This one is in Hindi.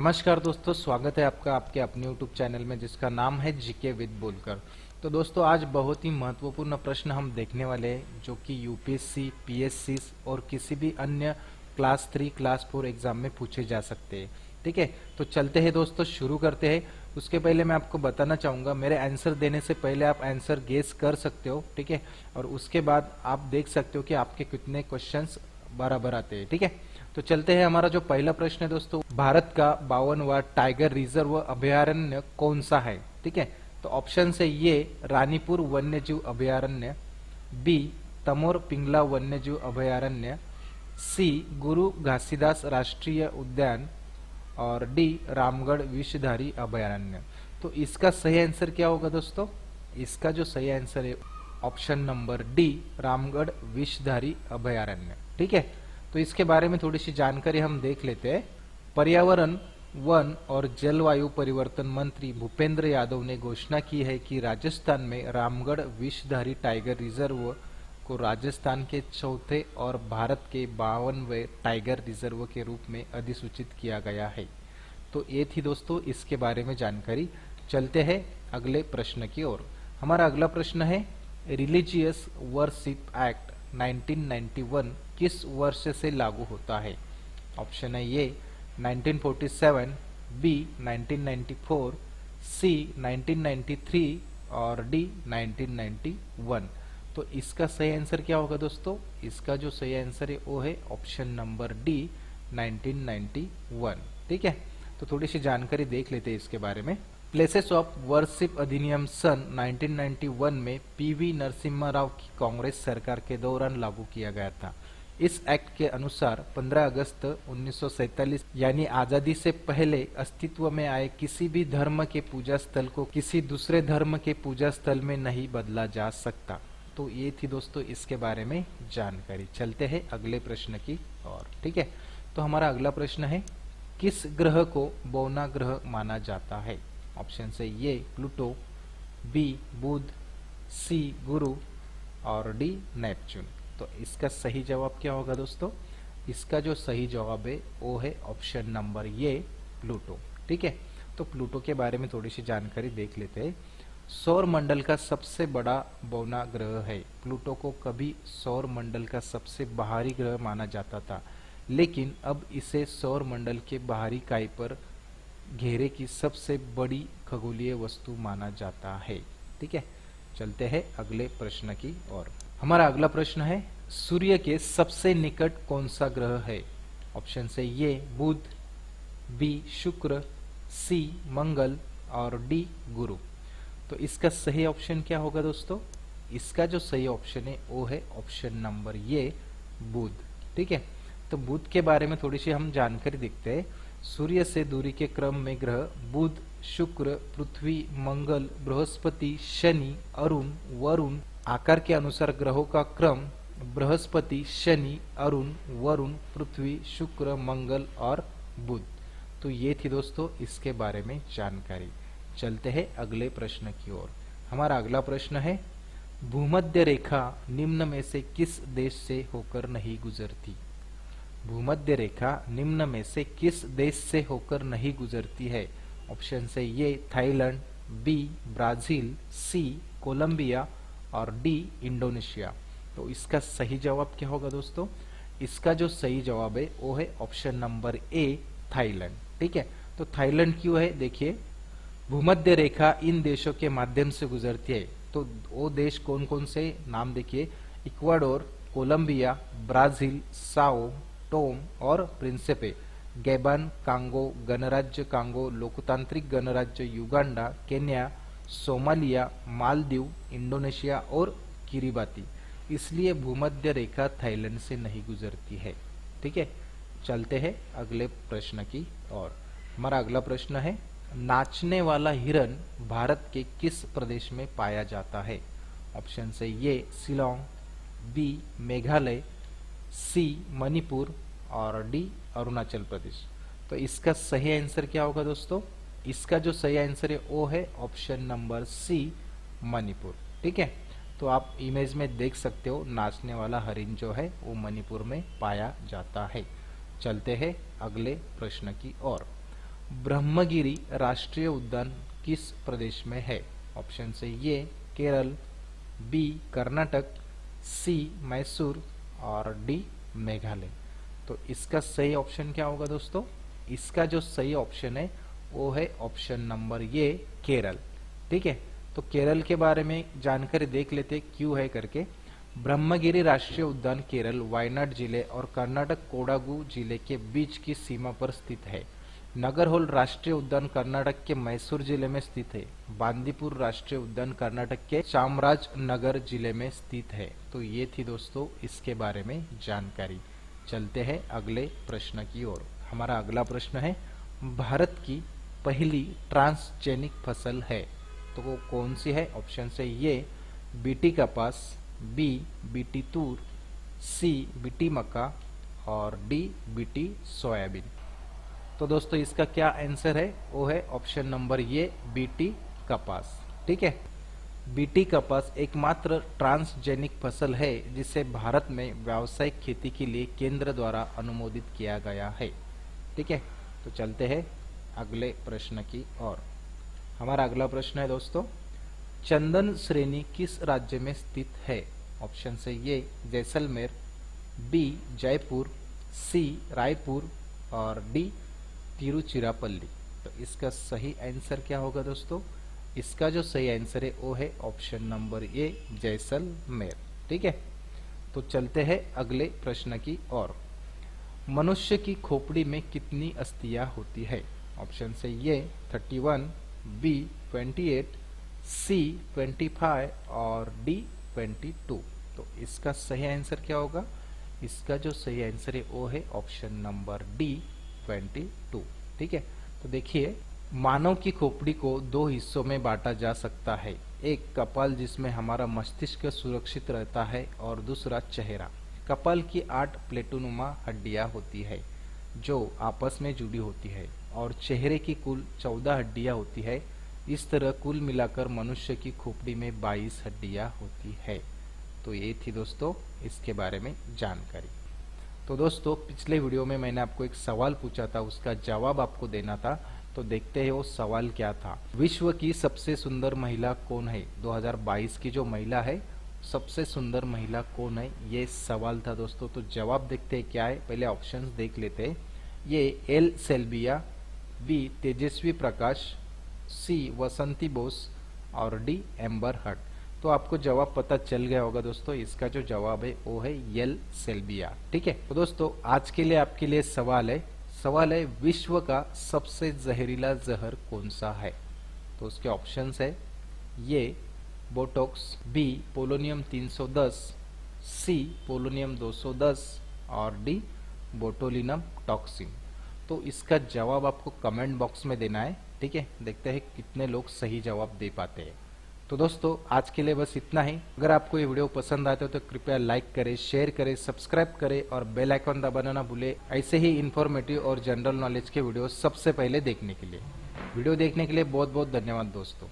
नमस्कार दोस्तों, स्वागत है आपका आपके अपने YouTube चैनल में जिसका नाम है जीके विद बोलकर। तो दोस्तों आज बहुत ही महत्वपूर्ण प्रश्न हम देखने वाले हैं जो कि यूपीएससी, पीएससी और किसी भी अन्य क्लास 3, क्लास 4 एग्जाम में पूछे जा सकते हैं। ठीक है, तो चलते हैं दोस्तों, शुरू करते हैं। उसके पहले मैं आपको बताना चाहूँगा, मेरे आंसर देने से पहले आप आंसर गेस कर सकते हो। ठीक है, और उसके बाद आप देख सकते हो कि आपके कितने क्वेश्चंस बराबर आते हैं। ठीक है, तो चलते हैं। हमारा जो पहला प्रश्न है दोस्तों, भारत का 52वां टाइगर रिजर्व अभयारण्य कौन सा है? ठीक है, तो ऑप्शन है ये रानीपुर वन्यजीव अभयारण्य, बी तमोर पिंगला वन्यजीव अभयारण्य, सी गुरु घासीदास राष्ट्रीय उद्यान और डी रामगढ़ विषधारी अभयारण्य। तो इसका सही आंसर क्या होगा दोस्तों? इसका जो सही आंसर है option number D Ramgarh Vishdhari अभयारण्य। ठीक है, तो इसके बारे में थोड़ी सी जानकारी हम देख लेते हैं। पर्यावरण, वन और जलवायु परिवर्तन मंत्री भूपेंद्र यादव ने घोषणा की है कि राजस्थान में रामगढ़ विषधारी टाइगर रिजर्व को राजस्थान के चौथे और भारत के 52वें टाइगर रिजर्व के रूप में अधिसूचित किया गया है। तो ये थी दोस्तों इसके बारे में जानकारी। चलते हैं अगले प्रश्न की ओर। हमारा अगला प्रश्न है, रिलीजियस वर्शिप एक्ट 1991 किस वर्ष से लागू होता है? ऑप्शन है ये 1947, बी 1994, सी 1993 और डी 1991। तो इसका सही आंसर क्या होगा दोस्तों? इसका जो सही आंसर है वो है ऑप्शन नंबर डी 1991। ठीक है, तो थोड़ी सी जानकारी देख लेते हैं इसके बारे में। प्लेसेस ऑफ वर्शिप अधिनियम सन 1991 में पीवी नरसिम्हा राव की कांग्रेस सरकार के दौरान लागू किया गया था। इस एक्ट के अनुसार 15 अगस्त 1947 यानी आजादी से पहले अस्तित्व में आए किसी भी धर्म के पूजा स्थल को किसी दूसरे धर्म के पूजा स्थल में नहीं बदला जा सकता। तो ये थी दोस्तों इसके बारे में जानकारी। चलते हैं अगले प्रश्न की ओर। ठीक है, तो हमारा अगला प्रश्न है, किस ग्रह को बौना ग्रह माना जाता है? ऑप्शन से ये प्लूटो, बी बुध, सी गुरु और डी नेपच्यून। तो इसका सही जवाब क्या होगा दोस्तों? इसका जो सही जवाब है वो है ऑप्शन नंबर ये प्लूटो। ठीक है, तो प्लूटो के बारे में थोड़ी सी जानकारी देख लेते हैं। सौर मंडल का सबसे बड़ा बौना ग्रह है। प्लूटो को कभी सौर मंडल का सबसे बाहरी ग्रह माना जाता था, लेकिन अब इसे सौर मंडल के बाहरी काई पर घेरे की सबसे बड़ी खगोलीय वस्तु माना जाता है। ठीक है, चलते हैं अगले प्रश्न की ओर। हमारा अगला प्रश्न है, सूर्य के सबसे निकट कौन सा ग्रह है? ऑप्शन से ये बुध, बी शुक्र, सी मंगल और डी गुरु। तो इसका सही ऑप्शन क्या होगा दोस्तों? इसका जो सही ऑप्शन है वो है ऑप्शन नंबर ये बुध। ठीक है, तो बुध के बारे में थोड़ी सी हम जानकारी देखते हैं। सूर्य से दूरी के क्रम में ग्रह बुध, शुक्र, पृथ्वी, मंगल, बृहस्पति, शनि, अरुण, वरुण। आकार के अनुसार ग्रहों का क्रम बृहस्पति, शनि, अरुण, वरुण, पृथ्वी, शुक्र, मंगल और बुध। तो ये थी दोस्तों इसके बारे में जानकारी। चलते हैं अगले प्रश्न की ओर। हमारा अगला प्रश्न है, भूमध्य रेखा निम्न में से किस देश से होकर नहीं गुजरती? भूमध्य रेखा निम्न में से किस देश से होकर नहीं गुजरती है? ऑप्शन से ये थाईलैंड, बी ब्राजील, सी कोलंबिया और डी इंडोनेशिया। तो इसका सही जवाब क्या होगा दोस्तों? इसका जो सही जवाब है वो है ऑप्शन नंबर ए थाईलैंड। ठीक है, तो थाईलैंड क्यों है? देखिए, भूमध्य रेखा इन देशों के माध्यम से गुजरती है। तो वो देश कौन कौन से, नाम देखिए, Ecuador, Colombia, Brazil, Sao Tome और प्रिंसिपे, गैबान, कांगो गणराज्य कांगो, लोकतांत्रिक गणराज्य Uganda, Kenya, Somalia, Maldives, Indonesia और किरिबाती। इसलिए भूमध्य रेखा थाईलैंड से नहीं गुजरती है। ठीक है, चलते हैं अगले प्रश्न की ओर। हमारा अगला प्रश्न है, नाचने वाला हिरन भारत के किस प्रदेश में पाया जाता है? ऑप्शन से ये शिलोंग, बी मेघालय, सी मणिपुर और डी अरुणाचल प्रदेश। तो इसका सही आंसर क्या होगा दोस्तों? इसका जो सही आंसर है वो है ऑप्शन नंबर सी मणिपुर। ठीक है, तो आप इमेज में देख सकते हो नाचने वाला हरिण जो है वो मणिपुर में पाया जाता है। चलते हैं अगले प्रश्न की ओर। ब्रह्मगिरी राष्ट्रीय उद्यान किस प्रदेश में है? ऑप्शन से ये केरल, बी कर्नाटक, सी मैसूर और डी मेघालय। तो इसका सही ऑप्शन क्या होगा दोस्तों? इसका जो सही ऑप्शन है वो है ऑप्शन नंबर ये केरल। ठीक है, तो केरल के बारे में जानकारी देख लेते क्यों है करके। ब्रह्मगिरी राष्ट्रीय उद्यान केरल वायनाड जिले और कर्नाटक कोडागु जिले के बीच की सीमा पर स्थित है। नगरहोल राष्ट्रीय उद्यान कर्नाटक के मैसूर जिले में स्थित है। बांदीपुर राष्ट्रीय उद्यान कर्नाटक के चामराजनगर जिले में स्थित है। तो ये थी दोस्तों इसके बारे में जानकारी। चलते हैं अगले प्रश्न की ओर। हमारा अगला प्रश्न है, भारत की पहली ट्रांसजेनिक फसल है तो वो कौन सी है? ऑप्शन से ये बीटी कपास, बी बीटी तूर, सी बीटी मक्का और डी बीटी सोयाबीन। तो दोस्तों इसका क्या आंसर है? वो है ऑप्शन नंबर ये बीटी कपास। ठीक है, बीटी कपास एकमात्र ट्रांसजेनिक फसल है जिसे भारत में व्यावसायिक खेती के लिए केंद्र द्वारा अनुमोदित किया गया है। ठीक है, तो चलते हैं अगले प्रश्न की ओर। हमारा अगला प्रश्न है दोस्तों, चंदन श्रेणी किस राज्य में स्थित है? ऑप्शन से ये जैसलमेर, बी जयपुर, सी रायपुर और डी तिरुचिरापल्ली। तो इसका सही आंसर क्या होगा दोस्तों? इसका जो सही आंसर है वो है ऑप्शन नंबर ए जैसलमेर। ठीक है, तो चलते हैं अगले प्रश्न की ओर। मनुष्य की खोपड़ी में कितनी अस्थियां होती है? ऑप्शन से ये 31, बी 28, सी 25 और डी 22। तो इसका सही आंसर क्या होगा? इसका जो सही आंसर है वो है ऑप्शन नंबर डी 22। ठीक है, तो देखिए मानव की खोपड़ी को दो हिस्सों में बांटा जा सकता है। एक कपाल जिसमें हमारा मस्तिष्क सुरक्षित रहता है और दूसरा चेहरा। कपाल की 8 प्लेटोनुमा हड्डियां होती है जो आपस में जुड़ी होती है और चेहरे की कुल 14 हड्डियां होती है। इस तरह कुल मिलाकर मनुष्य की खोपड़ी में 22 हड्डियां होती है। तो ये थी दोस्तों इसके बारे में जानकारी। तो दोस्तों पिछले वीडियो में मैंने आपको एक सवाल पूछा था, उसका जवाब आपको देना था। तो देखते हैं वो सवाल क्या था। विश्व की सबसे सुंदर महिला कौन है? 2022 की जो महिला है सबसे सुंदर महिला कौन है, ये सवाल था दोस्तों। तो जवाब देखते हैं क्या है, पहले ऑप्शंस देख लेते हैं। ये एल सेल्बिया, बी तेजस्वी प्रकाश, सी वसंती बोस और डी एम्बर हर्ट। तो आपको जवाब पता चल गया होगा दोस्तों, इसका जो जवाब है वो है एल सेल्बिया। ठीक है, तो दोस्तों आज के लिए आपके लिए सवाल है विश्व का सबसे जहरीला जहर कौन सा है? तो उसके ऑप्शंस है ये बोटॉक्स, बी पोलोनियम 310, सी पोलोनियम 210 और डी बोटोलिनम टॉक्सिन। तो इसका जवाब आपको कमेंट बॉक्स में देना है। ठीक है, देखते हैं कितने लोग सही जवाब दे पाते हैं। तो दोस्तों आज के लिए बस इतना ही। अगर आपको ये वीडियो पसंद आते हो तो कृपया लाइक करें, शेयर करें, सब्सक्राइब करें और बेल आइकन दबाना ना भूलें ऐसे ही इन्फॉर्मेटिव और जनरल नॉलेज के वीडियो सबसे पहले देखने के लिए। वीडियो देखने के लिए बहुत बहुत धन्यवाद दोस्तों।